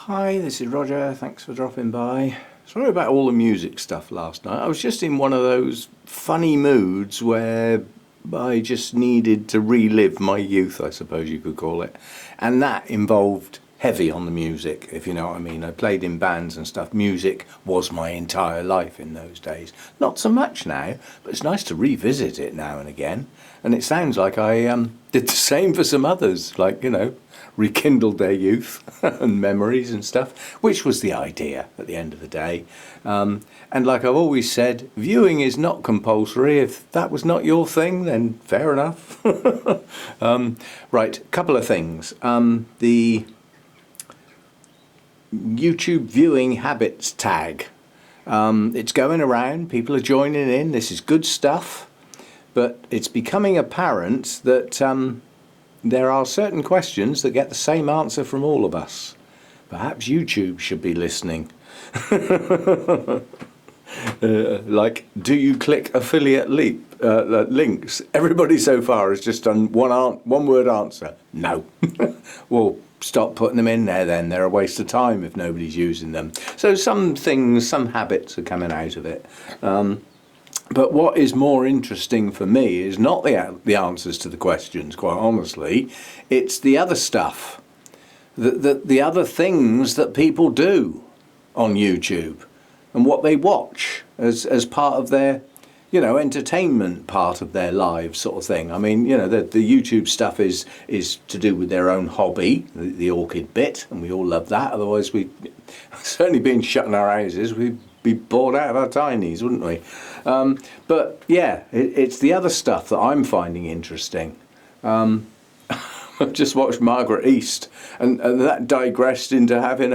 Hi, this is Roger. Thanks for dropping by. Sorry about all the music stuff last night. I was just in one of those funny moods where I just needed to relive my youth, I suppose you could call it. And that involved heavy on the music, if you know what I mean. I played in bands and stuff. Music was my entire life in those days. Not so much now, but it's nice to revisit it now and again. And it sounds like I did the same for some others, like, rekindled their youth and memories and stuff, which was the idea at the end of the day. And like I've always said, viewing is not compulsory. If that was not your thing, then fair enough. Right, couple of things. The YouTube viewing habits tag. It's going around, people are joining in, this is good stuff, but it's becoming apparent that there are certain questions that get the same answer from all of us. Perhaps YouTube should be listening. Like, do you click affiliate links? Everybody so far has just done one word answer. No. Well, stop putting them in there then. They're a waste of time if nobody's using them. So some things, some habits are coming out of it. But what is more interesting for me is not the answers to the questions, quite honestly. It's the other stuff, the other things that people do on YouTube and what they watch as part of their, entertainment part of their lives, sort of thing. I mean, the YouTube stuff is to do with their own hobby, the orchid bit, and we all love that. Otherwise, we'd certainly been shut in our houses. We'd be bored out of our tinies, wouldn't we? But yeah, it's the other stuff that I'm finding interesting. I've just watched Margaret East, and that digressed into having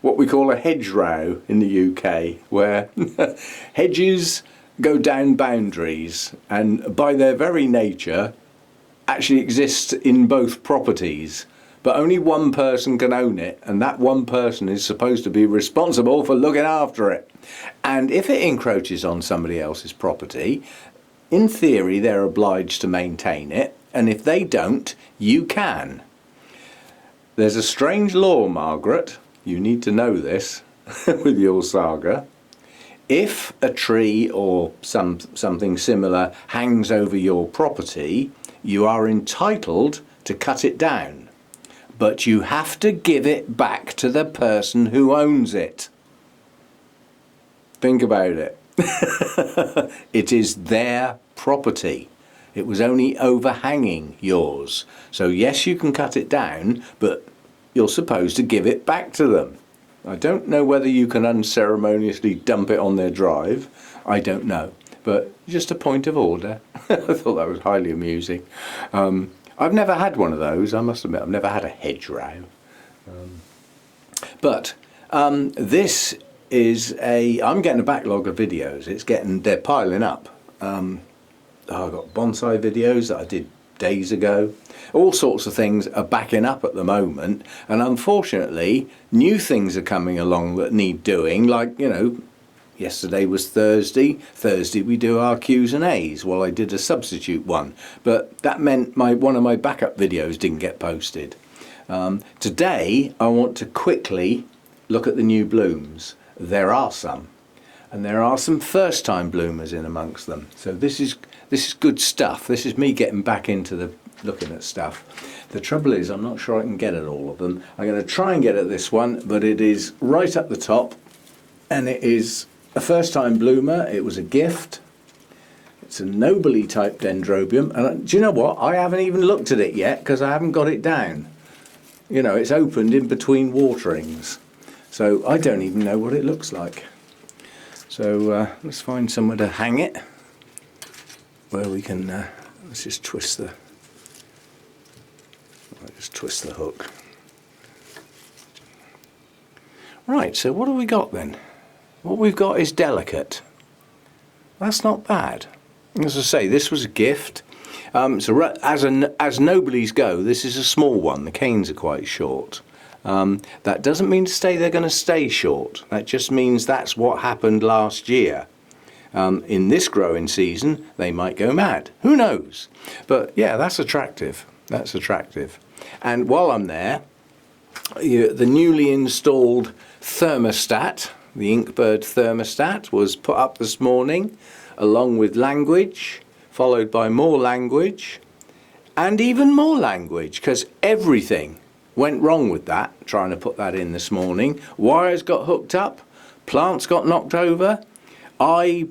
what we call a hedgerow in the UK, where hedges go down boundaries and by their very nature actually exist in both properties, but only one person can own it, and that one person is supposed to be responsible for looking after it. And if it encroaches on somebody else's property, in theory they're obliged to maintain it, and if they don't, you can. There's a strange law, Margaret, you need to know this with your saga. If a tree or something similar hangs over your property, you are entitled to cut it down, but you have to give it back to the person who owns it. Think about it. It is their property. It was only overhanging yours. So yes, you can cut it down, but you're supposed to give it back to them. I don't know whether you can unceremoniously dump it on their drive. I don't know. But just a point of order. I thought that was highly amusing. I've never had one of those, I must admit. I've never had a hedgerow. But this is I'm getting a backlog of videos. They're piling up. I've got bonsai videos that I did days ago. All sorts of things are backing up at the moment, and unfortunately new things are coming along that need doing, like, yesterday was Thursday we do our Q's and A's. Well, I did a substitute one, but that meant one of my backup videos didn't get posted. Today I want to quickly look at the new blooms. There are some, and there are some first time bloomers in amongst them, so this is good stuff. This is me getting back into looking at stuff. The trouble is, I'm not sure I can get at all of them. I'm going to try and get at this one, but it is right up the top, and it is a first time bloomer. It was a gift. It's a nobly type Dendrobium, and do you know what? I haven't even looked at it yet because I haven't got it down. It's opened in between waterings, so I don't even know what it looks like. So let's find somewhere to hang it where we can. Let's just twist the hook. Right, so what have we got then? What we've got is delicate. That's not bad. As I say, this was a gift. So as noblies go, this is a small one. The canes are quite short. That doesn't mean to say they're going to stay short. That just means that's what happened last year. In this growing season, they might go mad. Who knows? But yeah, that's attractive. That's attractive. And while I'm there, the newly installed thermostat, the Inkbird thermostat, was put up this morning, along with language, followed by more language, and even more language, because everything went wrong with that, trying to put that in this morning. Wires got hooked up, plants got knocked over. I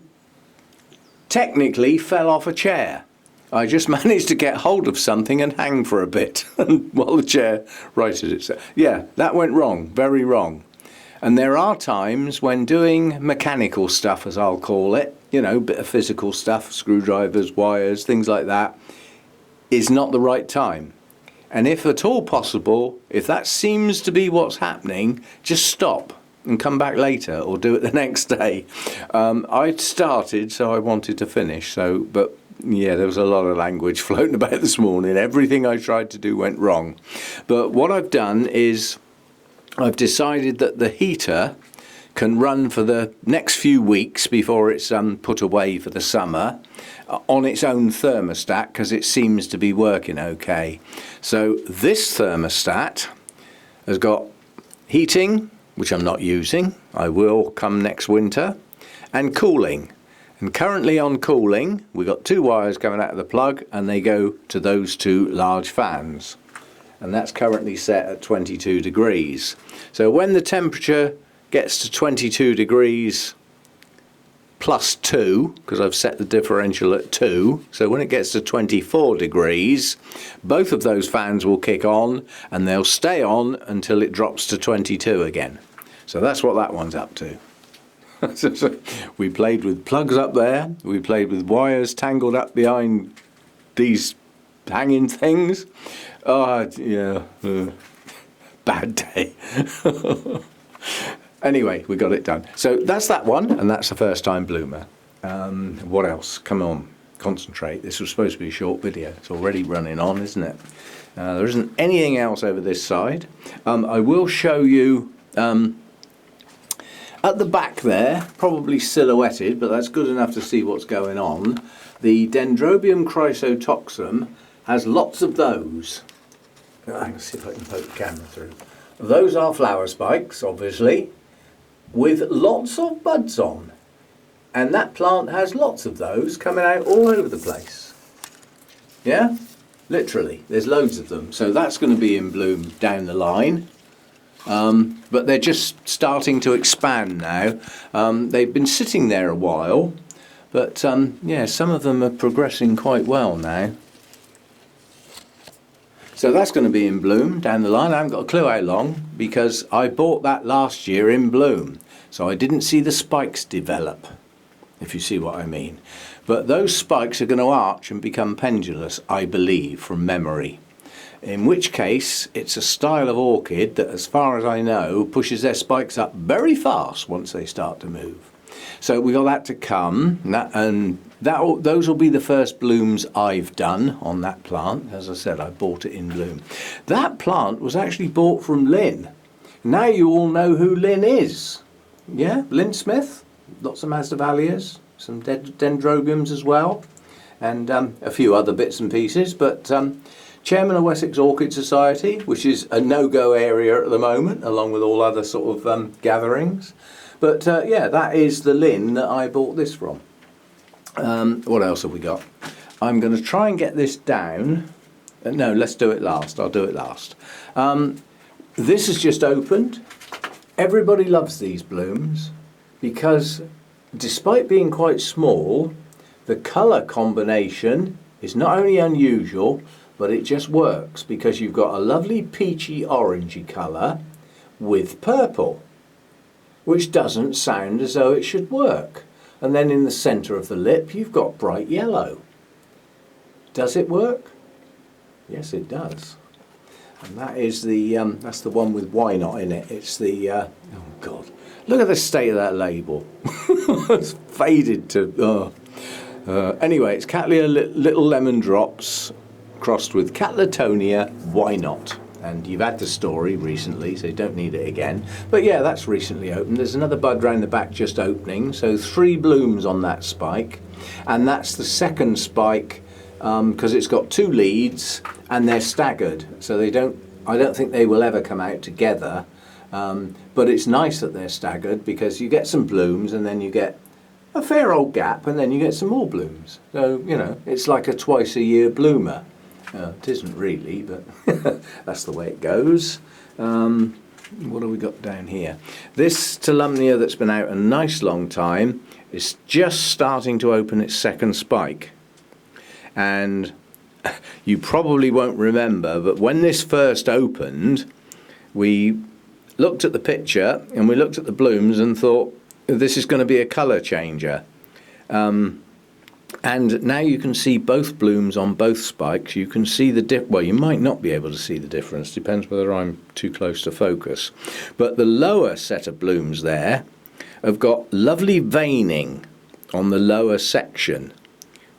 technically fell off a chair. I just managed to get hold of something and hang for a bit while the chair righted itself. Yeah, that went wrong, very wrong. And there are times when doing mechanical stuff, as I'll call it, you know, bit of physical stuff, screwdrivers, wires, things like that, is not the right time. And if at all possible, if that seems to be what's happening, just stop and come back later or do it the next day. I'd started, so I wanted to finish. But yeah, there was a lot of language floating about this morning. Everything I tried to do went wrong. But what I've done is I've decided that the heater can run for the next few weeks before it's put away for the summer on its own thermostat, because it seems to be working okay. So this thermostat has got heating, which I'm not using. I will come next winter, and cooling. And currently on cooling, we've got two wires coming out of the plug, and they go to those two large fans. And that's currently set at 22 degrees. So when the temperature gets to 22 degrees plus 2, because I've set the differential at 2, so when it gets to 24 degrees, both of those fans will kick on, and they'll stay on until it drops to 22 again. So that's what that one's up to. So we played with plugs up there, we played with wires tangled up behind these hanging things. Oh, yeah, bad day. Anyway, we got it done. So that's that one, and that's the first time bloomer. What else? Come on, concentrate. This was supposed to be a short video. It's already running on, isn't it? There isn't anything else over this side. I will show you at the back there, probably silhouetted, but that's good enough to see what's going on. The Dendrobium chrysotoxum has lots of those. Let's see if I can poke the camera through. Those are flower spikes, obviously, with lots of buds on. And that plant has lots of those coming out all over the place. Yeah? Literally, there's loads of them. So that's going to be in bloom down the line. But they're just starting to expand now. They've been sitting there a while, but yeah, some of them are progressing quite well now. So that's going to be in bloom down the line. I haven't got a clue how long, because I bought that last year in bloom. So I didn't see the spikes develop, if you see what I mean. But those spikes are going to arch and become pendulous, I believe, from memory. In which case, it's a style of orchid that, as far as I know, pushes their spikes up very fast once they start to move. So we got that to come, those will be the first blooms I've done on that plant. As I said, I bought it in bloom. That plant was actually bought from Lynn. Now you all know who Lynn is. Yeah, Lynn Smith, lots of Masdevallias, some Dendrobiums as well, and a few other bits and pieces, but chairman of Wessex Orchid Society, which is a no-go area at the moment, along with all other sort of gatherings. But yeah, that is the Lynn that I bought this from. What else have we got? I'm going to try and get this down. No, let's do it last. I'll do it last. This has just opened. Everybody loves these blooms because, despite being quite small, the colour combination is not only unusual, but it just works, because you've got a lovely peachy orangey colour with purple, which doesn't sound as though it should work. And then in the centre of the lip you've got bright yellow. Does it work? Yes, it does. And that is that's the one with why not in it. It's the oh god, look at the state of that label. It's faded to anyway, it's Cattleya Little Lemon Drops crossed with Cattletonia Why Not. And you've had the story recently, so you don't need it again. But yeah, that's recently opened. There's another bud round the back just opening, so 3 blooms on that spike. And that's the second spike, because it's got 2 leads and they're staggered, so they don't I don't think they will ever come out together, but it's nice that they're staggered because you get some blooms and then you get a fair old gap and then you get some more blooms. So, you know, it's like a twice a year bloomer. It isn't really, but that's the way it goes. What have we got down here? This Tolumnia that's been out a nice long time is just starting to open its second spike. And you probably won't remember, but when this first opened, we looked at the picture and we looked at the blooms and thought, this is going to be a colour changer. And now you can see both blooms on both spikes. You can see the well, you might not be able to see the difference, depends whether I'm too close to focus. But the lower set of blooms there have got lovely veining on the lower section,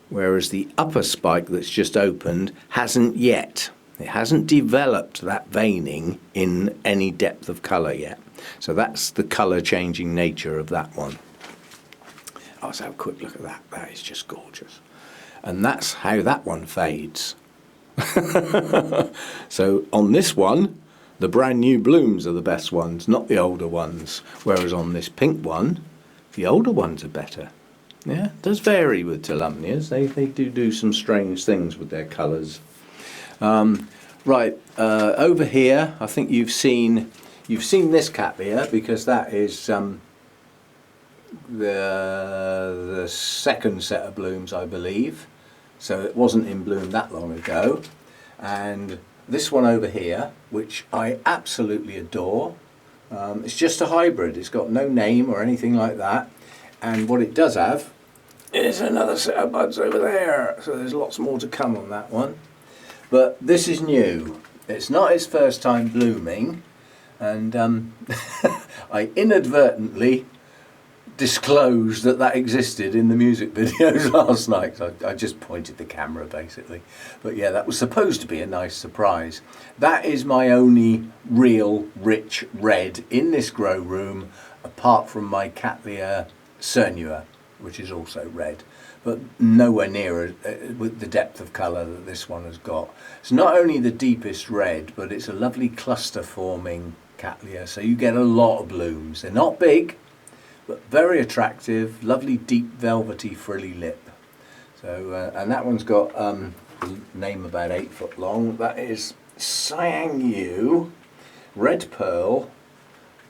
whereas the upper spike that's just opened hasn't yet. It hasn't developed that veining in any depth of colour yet. So that's the colour changing nature of that one. Let's have a quick look at that. That is just gorgeous. And that's how that one fades. So on this one, the brand new blooms are the best ones, not the older ones. Whereas on this pink one, the older ones are better. Yeah, it does vary with Tolumnias. They do some strange things with their colours. Right, over here, I think you've seen this Cattleya because that is the second set of blooms, I believe. So it wasn't in bloom that long ago. And this one over here, which I absolutely adore, it's just a hybrid. It's got no name or anything like that. And what it does have is another set of buds over there. So there's lots more to come on that one. But this is new. It's not its first time blooming. And I inadvertently disclosed that existed in the music videos last night. So I just pointed the camera basically. But yeah, that was supposed to be a nice surprise. That is my only real rich red in this grow room, apart from my Cattleya cernua, which is also red, but nowhere near with the depth of colour that this one has got. It's not only the deepest red, but it's a lovely cluster forming Cattleya, so you get a lot of blooms. They're not big, but very attractive, lovely deep velvety frilly lip. So and that one's got a name about 8 foot long. That is Cyangu Red Pearl,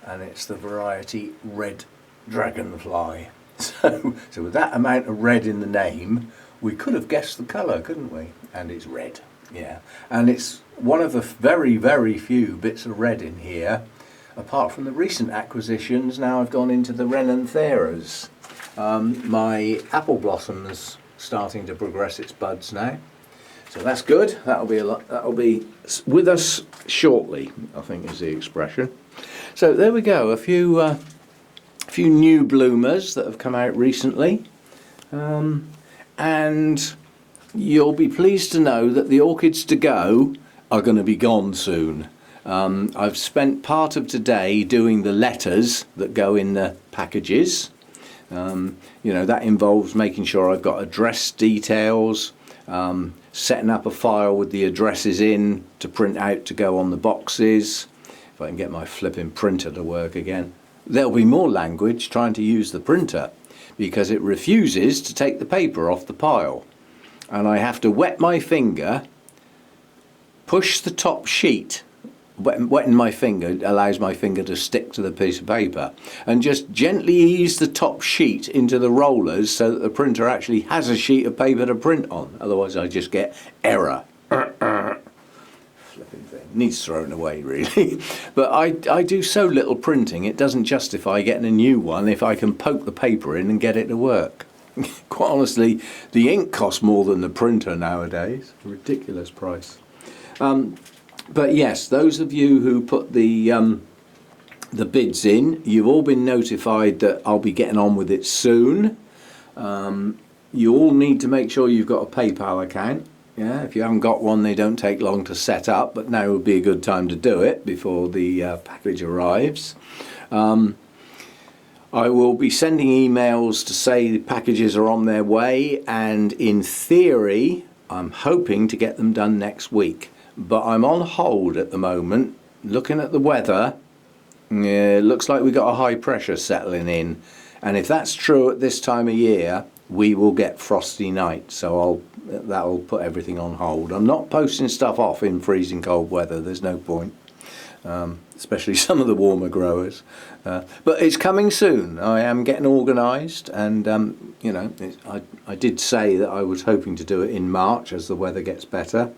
and it's the variety Red Dragonfly. So with that amount of red in the name, we could have guessed the colour, couldn't we? And it's red, yeah. And it's one of the very, very few bits of red in here. Apart from the recent acquisitions, now I've gone into the Renantheras. My apple blossom's starting to progress its buds now, so that's good. That'll be with us shortly, I think is the expression. So there we go. A few new bloomers that have come out recently, and you'll be pleased to know that the orchids to go are going to be gone soon. I've spent part of today doing the letters that go in the packages. You know, that involves making sure I've got address details, setting up a file with the addresses in to print out to go on the boxes. If I can get my flipping printer to work again. There'll be more language trying to use the printer because it refuses to take the paper off the pile. And I have to wet my finger, push the top sheet. Wetting my finger allows my finger to stick to the piece of paper, and just gently ease the top sheet into the rollers so that the printer actually has a sheet of paper to print on. Otherwise I just get error. Flipping thing. Needs thrown away really. But I do so little printing, it doesn't justify getting a new one if I can poke the paper in and get it to work. Quite honestly, the ink costs more than the printer nowadays. Ridiculous price. But yes, those of you who put the bids in, you've all been notified that I'll be getting on with it soon. You all need to make sure you've got a PayPal account. Yeah, if you haven't got one, they don't take long to set up, but now would be a good time to do it before the package arrives. I will be sending emails to say the packages are on their way, and in theory, I'm hoping to get them done next week. but I'm on hold at the moment. Looking at the weather, it looks like we got a high pressure settling in, and if that's true at this time of year, we will get frosty nights. So that'll put everything on hold. I'm not posting stuff off in freezing cold weather. There's no point. Especially some of the warmer growers, but it's coming soon. I am getting organised, and you know, I did say that I was hoping to do it in March as the weather gets better,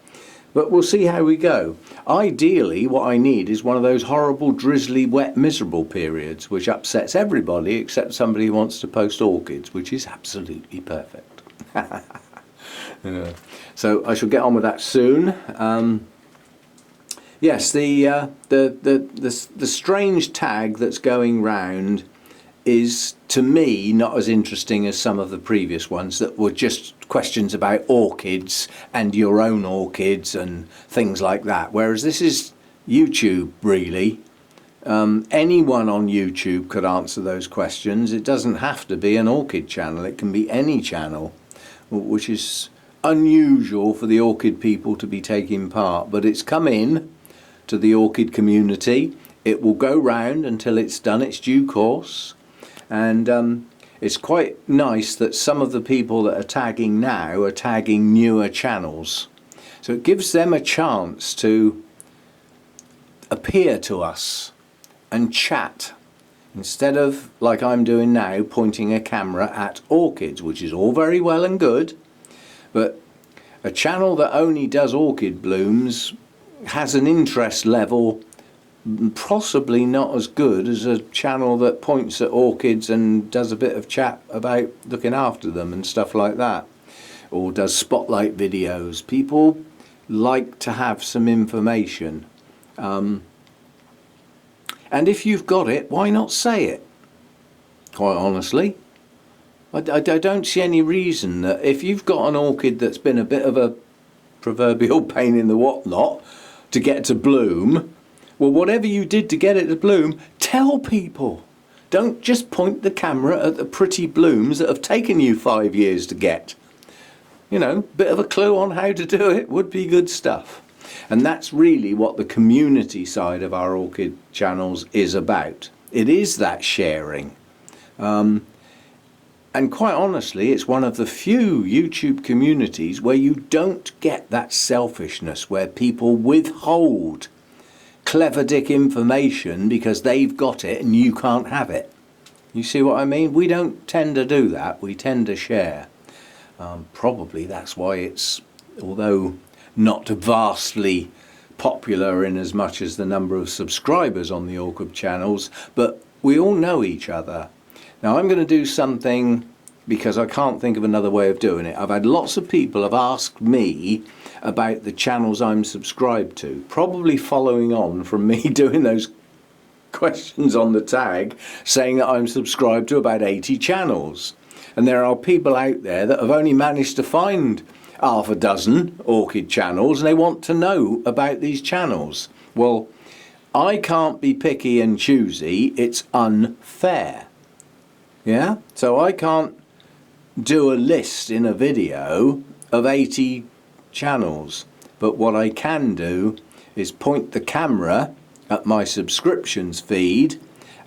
but we'll see how we go. Ideally, what I need is one of those horrible, drizzly, wet, miserable periods which upsets everybody except somebody who wants to post orchids, which is absolutely perfect. Yeah. So I shall get on with that soon. Yes, the strange tag that's going round is, to me, not as interesting as some of the previous ones that were just questions about orchids and your own orchids and things like that. Whereas this is YouTube, really. Anyone on YouTube could answer those questions. It doesn't have to be an orchid channel. It can be any channel, which is unusual for the orchid people to be taking part. But it's come in to the orchid community. It will go round until it's done its due course, and it's quite nice that some of the people that are tagging now are tagging newer channels, so it gives them a chance to appear to us and chat instead of, like I'm doing now, pointing a camera at orchids, which is all very well and good, but a channel that only does orchid blooms has an interest level possibly not as good as a channel that points at orchids and does a bit of chat about looking after them and stuff like that, or does spotlight videos. People like to have some information, and if you've got it, why not say it? Quite honestly, I don't see any reason that if you've got an orchid that's been a bit of a proverbial pain in the whatnot to get to bloom, well, whatever you did to get it to bloom, tell people. Don't just point the camera at the pretty blooms that have taken you 5 years to get. You know, bit of a clue on how to do it would be good stuff. And that's really what the community side of our orchid channels is about. It is that sharing. And quite honestly, it's one of the few YouTube communities where you don't get that selfishness, where people withhold clever dick information because they've got it and you can't have it. You see what I mean? We don't tend to do that. We tend to share. Probably that's why it's, although not vastly popular in as much as the number of subscribers on the orchid channels, but we all know each other. Now I'm going to do something, because I can't think of another way of doing it. I've had lots of people have asked me about the channels I'm subscribed to, probably following on from me doing those questions on the tag, saying that I'm subscribed to about 80 channels. And there are people out there that have only managed to find half a dozen orchid channels, and they want to know about these channels. Well, I can't be picky and choosy. It's unfair. Yeah, so I can't do a list in a video of 80 channels, but what I can do is point the camera at my subscriptions feed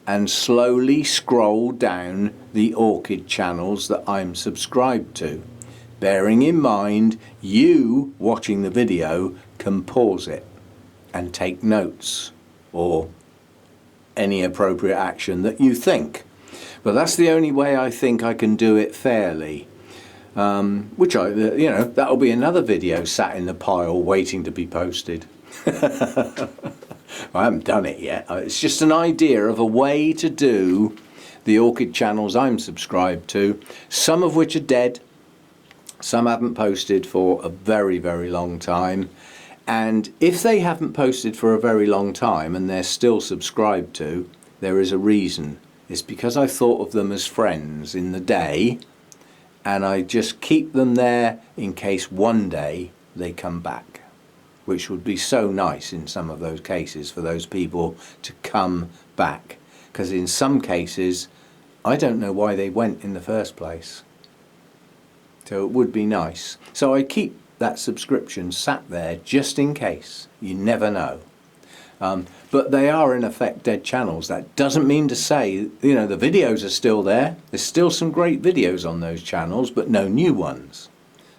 and slowly scroll down the orchid channels that I'm subscribed to, bearing in mind you watching the video can pause it and take notes or any appropriate action that you think. But that's the only way I think I can do it fairly. Which that'll be another video sat in the pile waiting to be posted. I haven't done it yet. It's just an idea of a way to do the orchid channels I'm subscribed to, some of which are dead, some haven't posted for a very, very long time. And if they haven't posted for a very long time and they're still subscribed to, there is a reason. It's because I thought of them as friends in the day, and I just keep them there in case one day they come back, which would be so nice in some of those cases for those people to come back, because in some cases I don't know why they went in the first place. So it would be nice. So I keep that subscription sat there just in case. You never know. But they are in effect dead channels. That doesn't mean to say, you know, the videos are still there. There's still some great videos on those channels, but no new ones.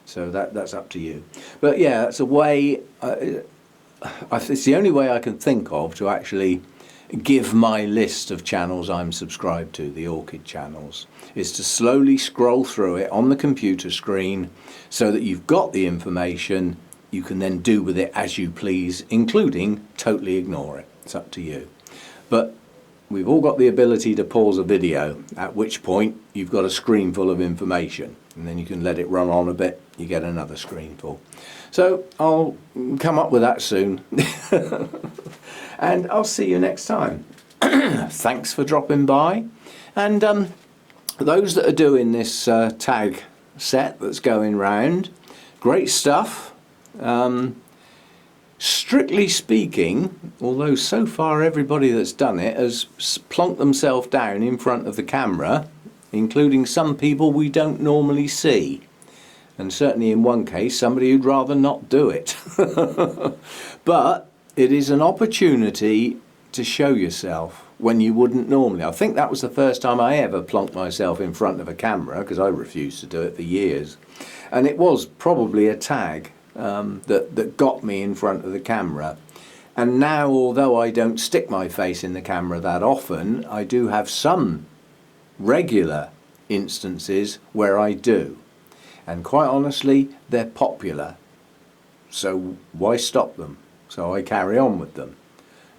So that's up to you. But yeah, that's a way, it's the only way I can think of to actually give my list of channels I'm subscribed to, the Orchid channels, is to slowly scroll through it on the computer screen so that you've got the information. You can then do with it as you please, including totally ignore it. It's up to you. But we've all got the ability to pause a video, at which point you've got a screen full of information, and then you can let it run on a bit, you get another screen full. So I'll come up with that soon. And I'll see you next time. Thanks for dropping by. And those that are doing this tag set that's going round, great stuff. Strictly speaking, although so far everybody that's done it has plonked themselves down in front of the camera, including some people we don't normally see. And certainly in one case, somebody who'd rather not do it. But it is an opportunity to show yourself when you wouldn't normally. I think that was the first time I ever plonked myself in front of a camera, because I refused to do it for years. And it was probably a tag that got me in front of the camera. And now, although I don't stick my face in the camera that often, I do have some regular instances where I do. And quite honestly, they're popular. So why stop them? So I carry on with them,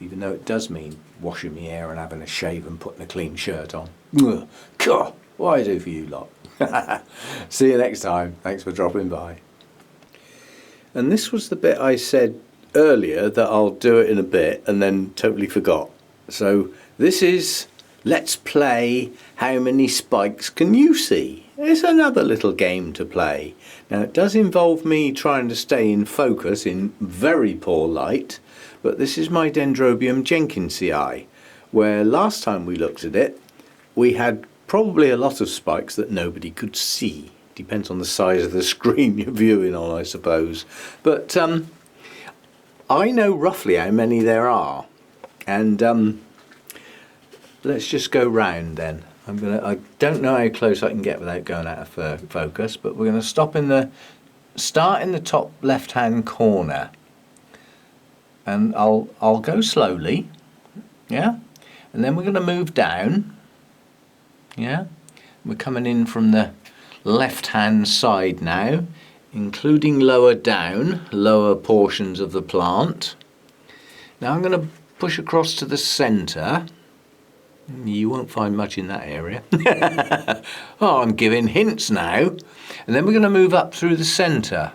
even though it does mean washing my hair and having a shave and putting a clean shirt on. Ugh, God, what I do for you lot. See you next time. Thanks for dropping by. And this was the bit I said earlier that I'll do it in a bit and then totally forgot. So this is Let's Play How Many Spikes Can You See? It's another little game to play. Now it does involve me trying to stay in focus in very poor light, but this is my Dendrobium Jenkinsii, where last time we looked at it we had probably a lot of spikes that nobody could see. Depends on the size of the screen you're viewing on, I suppose. But I know roughly how many there are, and let's just go round then. I don't know how close I can get without going out of focus, but we're going to start in the top left hand corner, and I'll go slowly, yeah, and then we're going to move down, yeah. We're coming in from the left hand side now, including lower down, lower portions of the plant. Now I'm going to push across to the centre. You won't find much in that area. Oh, I'm giving hints now. And then we're going to move up through the centre.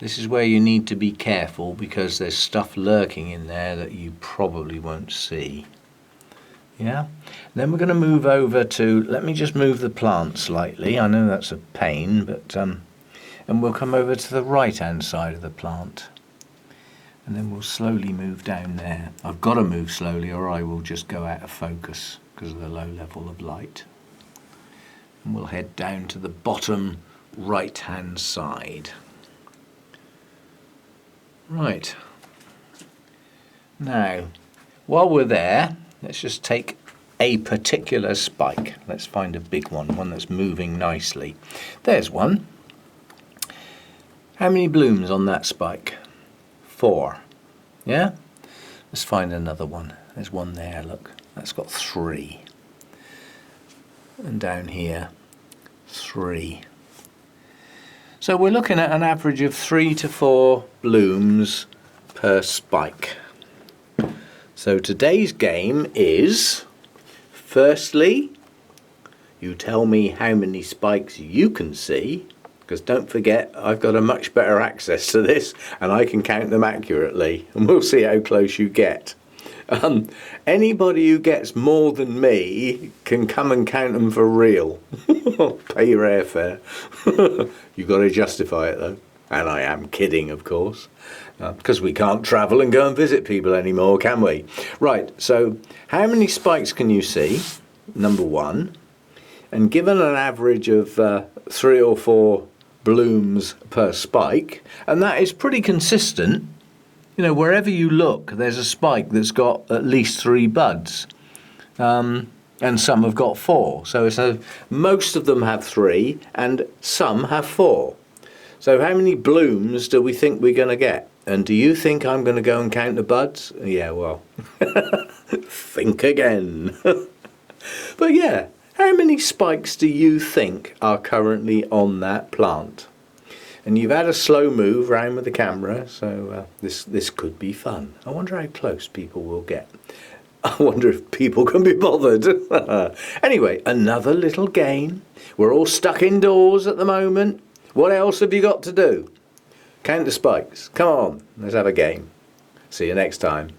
This is where you need to be careful, because there's stuff lurking in there that you probably won't see. Yeah? Then we're going to move over to, let me just move the plant slightly. I know that's a pain, but and we'll come over to the right hand side of the plant. And then we'll slowly move down there. I've got to move slowly or I will just go out of focus because of the low level of light. And we'll head down to the bottom right hand side. Right. Now, while we're there, let's just take a particular spike. Let's find a big one that's moving nicely. There's one. How many blooms on that spike? 4. Yeah? Let's find another one. There's one there, look. That's got 3. And down here, 3. So we're looking at an average of 3 to 4 blooms per spike. So today's game is, firstly, you tell me how many spikes you can see, because don't forget, I've got a much better access to this and I can count them accurately, and we'll see how close you get. Anybody who gets more than me can come and count them for real. Pay your airfare. You've got to justify it though. And I am kidding, of course, because we can't travel and go and visit people anymore, can we? Right, so how many spikes can you see? Number 1. And given an average of 3 or 4 blooms per spike, and that is pretty consistent. You know, wherever you look, there's a spike that's got at least 3 buds, and some have got 4. So most of them have 3, and some have 4. So how many blooms do we think we're going to get? And do you think I'm going to go and count the buds? Yeah, well, think again. But yeah, how many spikes do you think are currently on that plant? And you've had a slow move round with the camera, so this could be fun. I wonder how close people will get. I wonder if people can be bothered. Anyway, another little game. We're all stuck indoors at the moment. What else have you got to do? Count the spikes. Come on, let's have a game. See you next time.